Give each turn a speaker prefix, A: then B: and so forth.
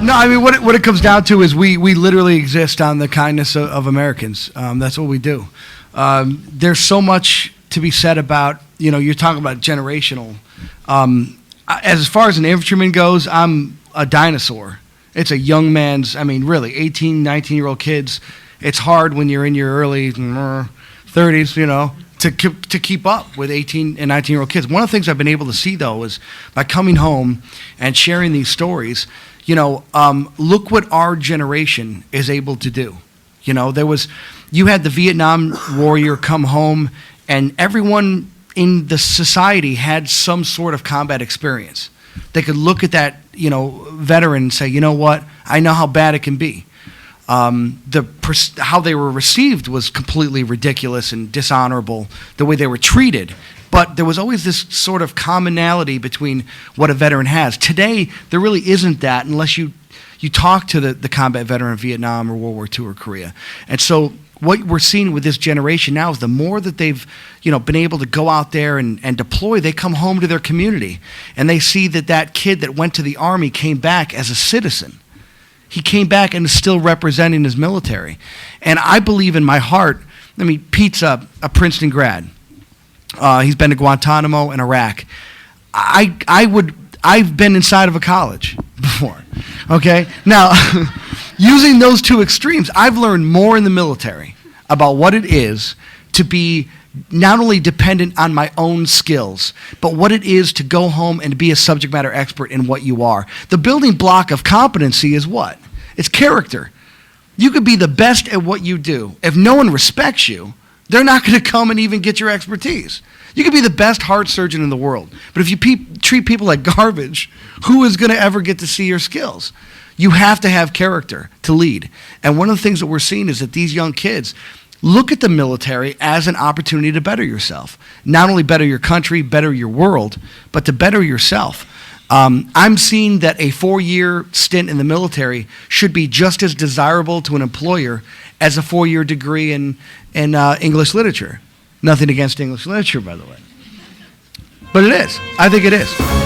A: No, I mean, what it comes down to is we literally exist on the kindness of Americans. That's what we do. There's so much to be said about, you're talking about generational. As far as an infantryman goes, I'm a dinosaur. It's a young man's, really, 18, 19-year-old kids. It's hard when you're in your early 30s, to keep up with 18 and 19-year-old kids. One of the things I've been able to see, though, is by coming home and sharing these stories, look what our generation is able to do. You had the Vietnam warrior come home, and everyone in the society had some sort of combat experience. They could look at that, veteran and say, you know what, I know how bad it can be. How they were received was completely ridiculous and dishonorable, the way they were treated. But there was always this sort of commonality between what a veteran has. Today, there really isn't that unless you talk to the combat veteran of Vietnam or World War II or Korea. And so what we're seeing with this generation now is the more that they've been able to go out there and deploy, they come home to their community. And they see that kid that went to the Army came back as a citizen. He came back and is still representing his military. And I believe in my heart, Pete's a Princeton grad. He's been to Guantanamo and Iraq. I've been inside of a college before, okay? Now, using those two extremes, I've learned more in the military about what it is to be not only dependent on my own skills, but what it is to go home and be a subject matter expert in what you are. The building block of competency is what? It's character. You could be the best at what you do. If no one respects you, they're not going to come and even get your expertise. You could be the best heart surgeon in the world, but if you treat people like garbage, who is going to ever get to see your skills? You have to have character to lead. And one of the things that we're seeing is that these young kids look at the military as an opportunity to better yourself. Not only better your country, better your world, but to better yourself. I'm seeing that a 4-year stint in the military should be just as desirable to an employer as a 4-year degree in English literature. Nothing against English literature, by the way. But it is. I think it is.